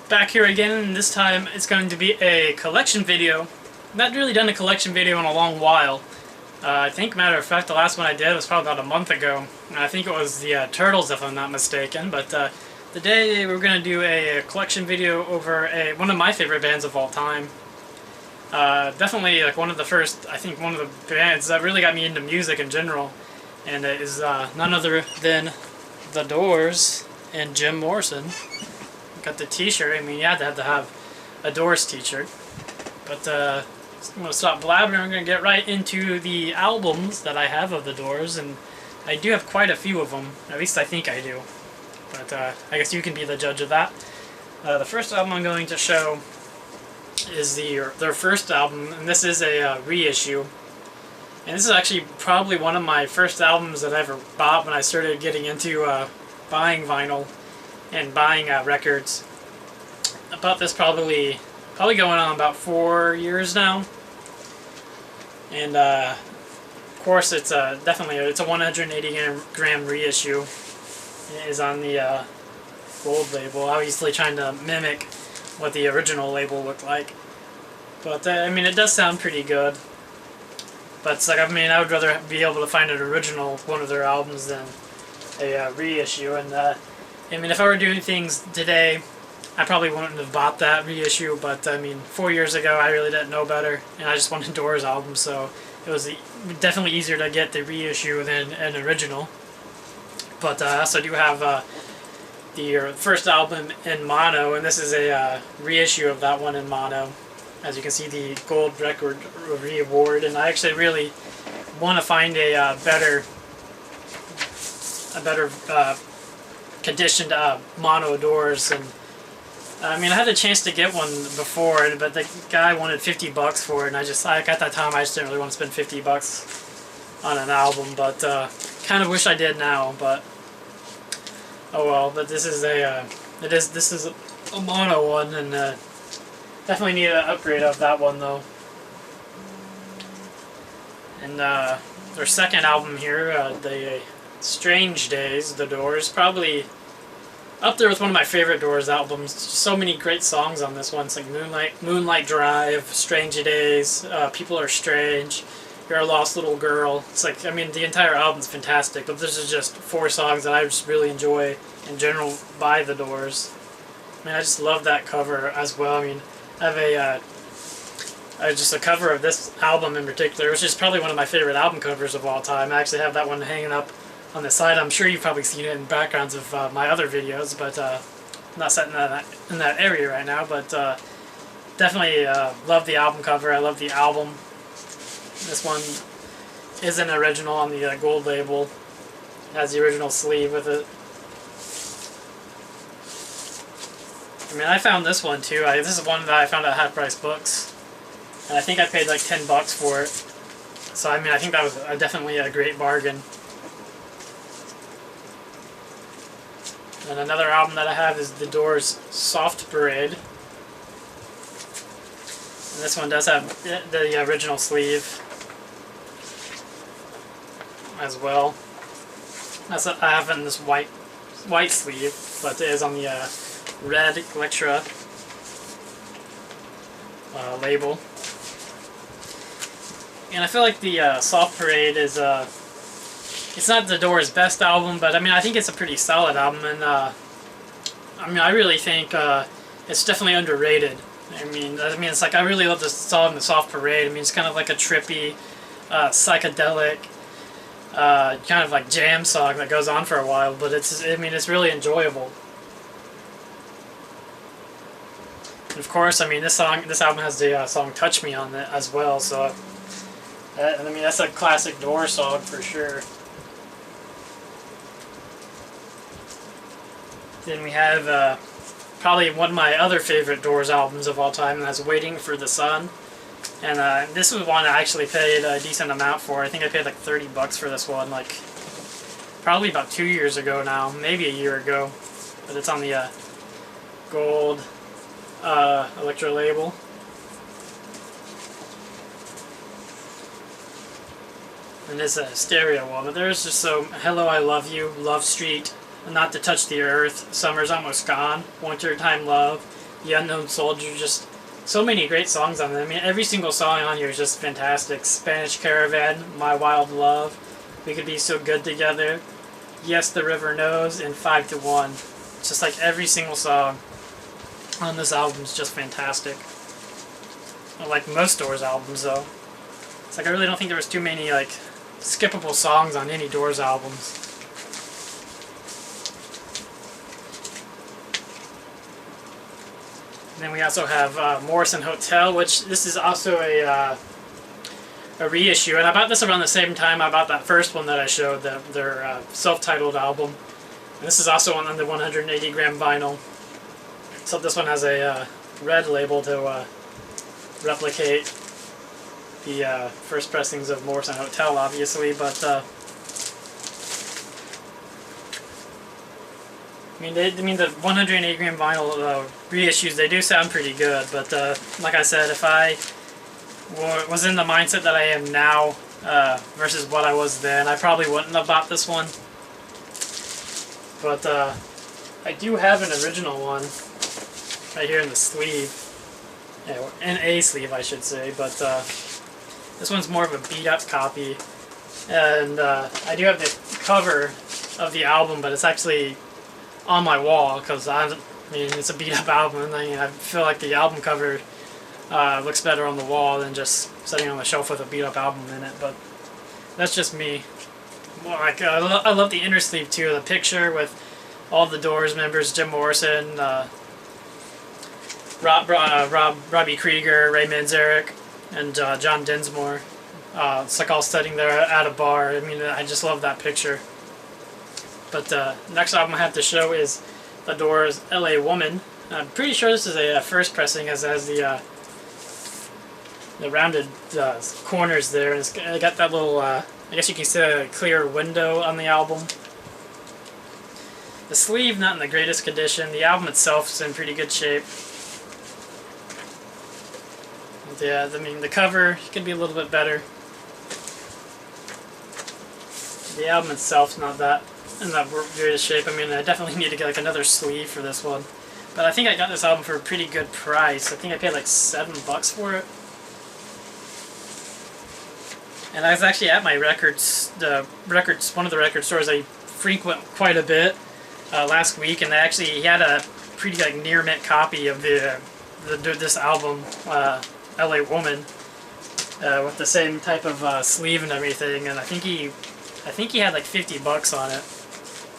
back here again, and this time it's going to be a collection video. I've not really done a collection video in a long while. I think, matter of fact, the last one I did was probably about a month ago. And I think it was the Turtles, if I'm not mistaken. But today we're going to do a collection video over one of my favorite bands of all time. Definitely like one of the first, I think one of the bands that really got me into music in general. And it is none other than The Doors and Jim Morrison. Got the t-shirt. I mean, you had to have a Doors t-shirt. But I'm going to stop blabbering. I'm going to get right into the albums that I have of The Doors. And I do have quite a few of them. At least I think I do. But I guess you can be the judge of that. The first album I'm going to show is their first album. And this is a reissue. And this is actually probably one of my first albums that I ever bought when I started getting into buying vinyl and buying records. I bought this probably going on about 4 years now. And of course it's definitely it's a 180 gram reissue. It is on the gold label, obviously trying to mimic what the original label looked like. But I mean, it does sound pretty good. But it's like, I mean, I would rather be able to find an original one of their albums than a reissue. And I mean, if I were doing things today, I probably wouldn't have bought that reissue. But I mean, 4 years ago, I really didn't know better, and I just wanted Doors album, so it was definitely easier to get the reissue than an original. But I also do have the first album in mono, and this is a reissue of that one in mono. As you can see, the gold record reward, and I actually really want to find a better conditioned mono Doors. And I mean, I had a chance to get one before, but the guy wanted $50 for it, and at that time I just didn't really want to spend $50 on an album. But kind of wish I did now. But oh well. But this is this is a mono one, and definitely need an upgrade of that one though. And their second album here, the Strange Days, The Doors, probably up there with one of my favorite Doors albums. So many great songs on this one. It's like Moonlight Drive, Strange Days, People Are Strange, You're a Lost Little Girl. It's like, I mean, the entire album's fantastic, but this is just 4 songs that I just really enjoy in general by The Doors. I mean, I just love that cover as well. I mean, I have just a cover of this album in particular, which is probably one of my favorite album covers of all time. I actually have that one hanging up on the side. I'm sure you've probably seen it in backgrounds of my other videos, but I'm not setting that in that area right now. But definitely love the album cover. I love the album. This one is an original on the gold label. It has the original sleeve with it. I mean, I found this one too. This is one that I found at Half Price Books, and I think I paid like $10 for it. So I mean, I think that was definitely a great bargain. And another album that I have is The Doors' Soft Parade. And this one does have the original sleeve as well. I have it in this white sleeve, but it is on the red Electra label. And I feel like the Soft Parade is it's not The Doors' best album, but I mean, I think it's a pretty solid album, and I mean, I really think it's definitely underrated. I mean, it's like, I really love this song, The Soft Parade. I mean, it's kind of like a trippy, psychedelic, kind of like jam song that goes on for a while, but it's really enjoyable. And of course, I mean, this album has the song "Touch Me" on it as well. So, I mean, that's a classic Doors song for sure. Then we have probably one of my other favorite Doors albums of all time, and that's "Waiting for the Sun." And this was one I actually paid a decent amount for. I think I paid like $30 for this one, like probably about 2 years ago now, maybe a year ago. But it's on the gold Electro label. And it's a stereo one, but there's just Hello, I Love You, Love Street, Not to Touch the Earth, Summer's Almost Gone, Wintertime Love, The Unknown Soldier, just so many great songs on there. I mean, every single song on here is just fantastic. Spanish Caravan, My Wild Love, We Could Be So Good Together, Yes, the River Knows, and 5 to 1. It's just like every single song on this album is just fantastic. Like most Doors albums, though. It's like I really don't think there was too many like skippable songs on any Doors albums. And then we also have Morrison Hotel, which this is also a reissue, and I bought this around the same time I bought that first one that I showed, their self-titled album. And this is also on the 180 gram vinyl. So this one has a red label to replicate the first pressings of Morrison Hotel, obviously, but I mean the 180 gram vinyl reissues, they do sound pretty good, but like I said, if I was in the mindset that I am now versus what I was then, I probably wouldn't have bought this one. But I do have an original one right here in the sleeve, in a sleeve I should say, but this one's more of a beat up copy, and I do have the cover of the album, but it's actually on my wall because I mean it's a beat up album, and I feel like the album cover looks better on the wall than just sitting on the shelf with a beat up album in it. But that's just me. Well, like I love the inner sleeve too, the picture with all the Doors members, Jim Morrison, Robbie Krieger, Ray Manzarek, and John Dinsmore. It's like all sitting there at a bar. I mean, I just love that picture. But next album I have to show is The Doors' L.A. Woman. I'm pretty sure this is a first pressing, as it has the rounded corners there, and it's got that little, I guess you can say, a clear window on the album. The sleeve, not in the greatest condition. The album itself is in pretty good shape. And yeah, I mean, the cover could be a little bit better. The album itself's not that in that greatest shape. I mean, I definitely need to get like another sleeve for this one. But I think I got this album for a pretty good price. I think I paid like $7 for it. And I was actually at my one of the record stores I frequent quite a bit last week, and he had a pretty like near mint copy of this album, L.A. Woman, with the same type of sleeve and everything. And I think he had like $50 on it.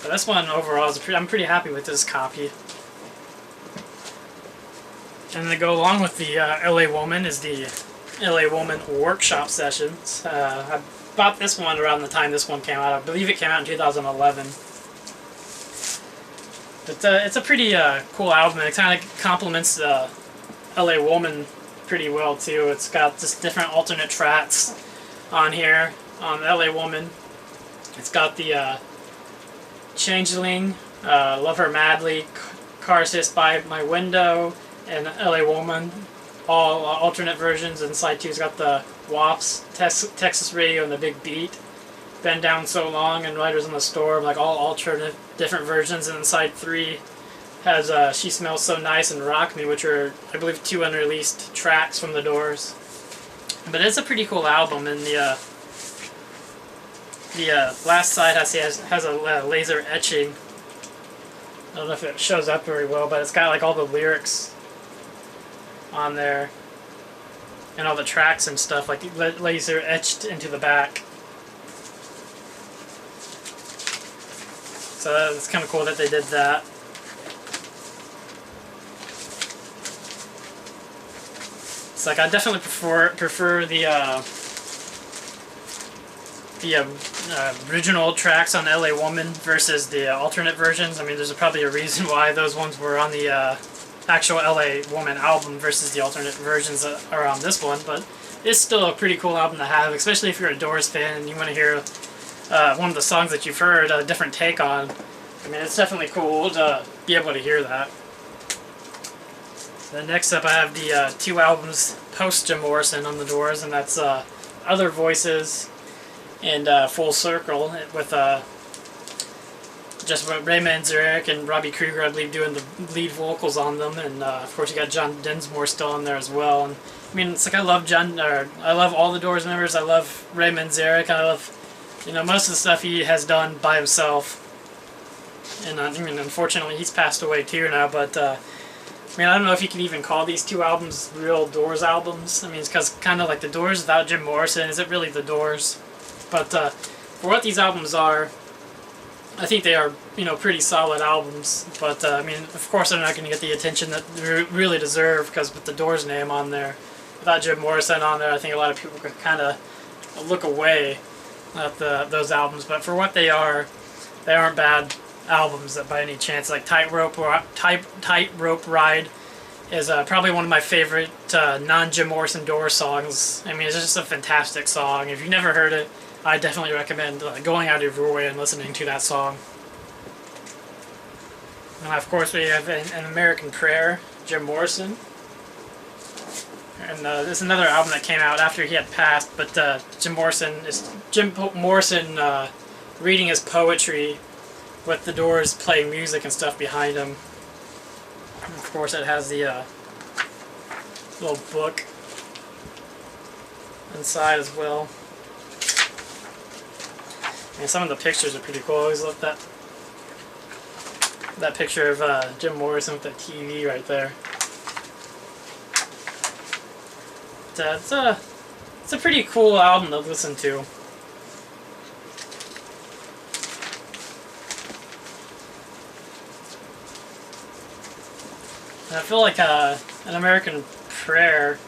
But this one overall I'm pretty happy with this copy. And to go along with the L.A. Woman is the L.A. Woman Workshop Sessions. I bought this one around the time this one came out. I believe it came out in 2011. But it's a pretty cool album. It kind of complements L.A. Woman pretty well too. It's got just different alternate tracks on here on L.A. Woman. It's got the Changeling, Love Her Madly, Cars Hiss By My Window, and L.A. Woman, all alternate versions. And side 2's got the WAPs, Texas Radio, and the Big Beat, Been Down So Long, and Riders on the Storm, like all alternate different versions. And then side 3 has She Smells So Nice and Rock Me, which are, I believe, 2 unreleased tracks from the Doors. But it's a pretty cool album, and the last side has a laser etching. I don't know if it shows up very well, but it's got like all the lyrics on there and all the tracks and stuff like laser etched into the back. So it's kind of cool that they did that. It's like I definitely prefer the original tracks on L.A. Woman versus the alternate versions. I mean, there's probably a reason why those ones were on the actual L.A. Woman album versus the alternate versions that are on this one, but it's still a pretty cool album to have, especially if you're a Doors fan and you want to hear one of the songs that you've heard a different take on. I mean, it's definitely cool to be able to hear that. Then next up I have the 2 albums post Jim Morrison on the Doors, and that's Other Voices and Full Circle, with just Ray Manzarek and Robbie Krieger, I believe, doing the lead vocals on them, and of course you got John Densmore still on there as well. And I mean, it's like I love all the Doors members. I love Ray Manzarek. I love, most of the stuff he has done by himself. And I mean, unfortunately, he's passed away too now. But I mean, I don't know if you can even call these two albums real Doors albums. I mean, it's because kind of like the Doors without Jim Morrison. Is it really the Doors? But for what these albums are, I think they are, pretty solid albums. But I mean, of course, they're not going to get the attention that they really deserve because with the Doors name on there, without Jim Morrison on there, I think a lot of people could kind of look away at those albums. But for what they aren't bad albums by any chance. Like Tightrope Ride is probably one of my favorite non-Jim Morrison Doors songs. I mean, it's just a fantastic song. If you've never heard it, I definitely recommend going out of your way and listening to that song. And of course we have An American Prayer, Jim Morrison. And this is another album that came out after he had passed, but Jim Morrison reading his poetry with the Doors playing music and stuff behind him. And of course it has the little book inside as well. And some of the pictures are pretty cool. I always love that picture of Jim Morrison with the TV right there. But, it's a pretty cool album to listen to. And I feel like An American Prayer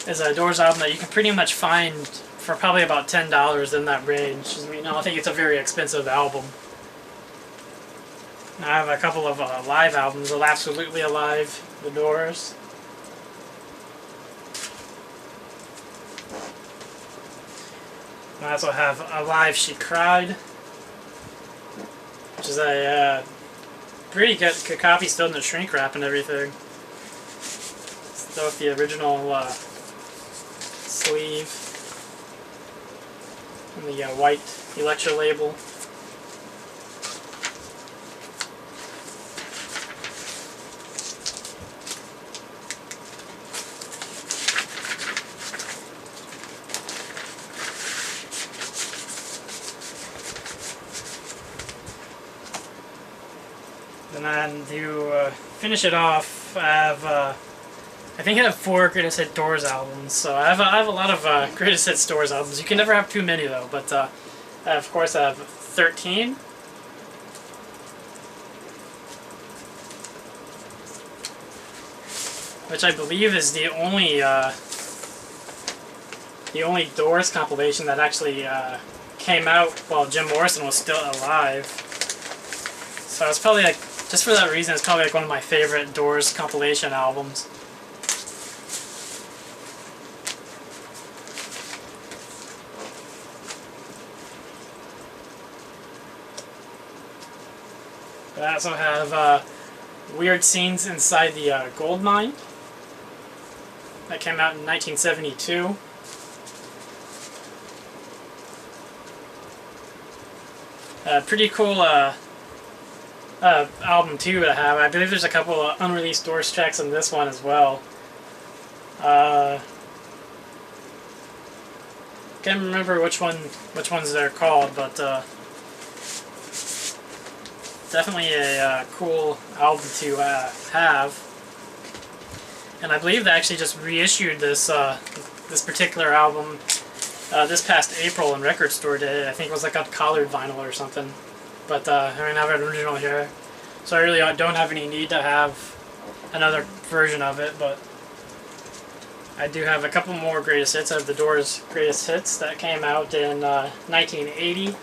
is a Doors album that you can pretty much find for probably about $10 in that range. I mean, I think it's a very expensive album. Now, I have a couple of live albums. Absolutely Alive, The Doors. And I also have Alive, She Cried, which is a pretty good copy still in the shrink wrap and everything. Still with the original sleeve and the white Electra label. And then to finish it off, I think I have 4 Greatest Hit Doors albums. So I have a lot of Greatest Hits Doors albums. You can never have too many though. But of course I have 13. Which I believe is the only Doors compilation that actually came out while Jim Morrison was still alive. So it's probably like, just for that reason, it's probably like one of my favorite Doors compilation albums. I also have Weird Scenes Inside the Gold Mine. That came out in 1972. Pretty cool album too to have. I believe there's a couple of unreleased Doors tracks in this one as well. Can't remember which ones they're called, but definitely a cool album to have. And I believe they actually just reissued this this particular album this past April in Record Store Day. I think it was like a collared vinyl or something. But I mean, I have an original here, so I really don't have any need to have another version of it. But I do have a couple more greatest hits. I have the Doors' greatest hits that came out in 1980.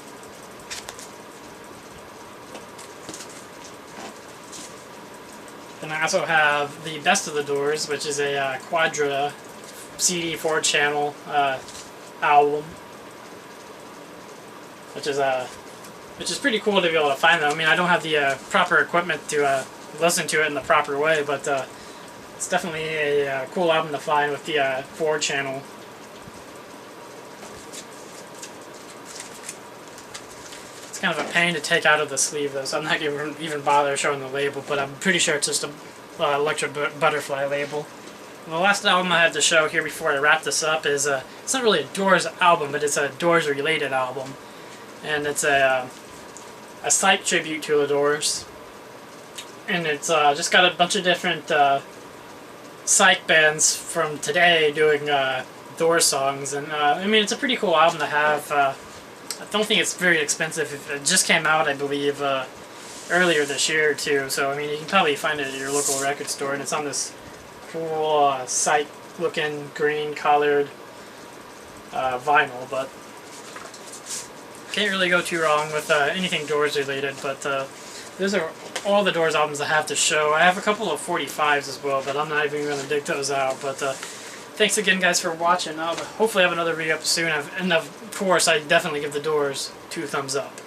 Then I also have the Best of the Doors, which is a Quadra CD 4-channel album, which is pretty cool to be able to find them. I mean, I don't have the proper equipment to listen to it in the proper way, but it's definitely a cool album to find with the 4-channel. It's kind of a pain to take out of the sleeve though, so I'm not going to even bother showing the label, but I'm pretty sure it's just a Electric Butterfly label. And the last album I have to show here before I wrap this up is, it's not really a Doors album, but it's a Doors related album. And it's a psych tribute to the Doors. And it's just got a bunch of different psych bands from today doing Doors songs. And I mean, it's a pretty cool album to have. I don't think it's very expensive. It just came out, I believe, earlier this year too. So I mean, you can probably find it at your local record store. And it's on this cool psych-looking green-colored vinyl. But can't really go too wrong with anything Doors related. But those are all the Doors albums I have to show. I have a couple of 45s as well, but I'm not even going to dig those out. But thanks again, guys, for watching. I'll hopefully have another video up soon. And of course, I definitely give the Doors 2 thumbs up.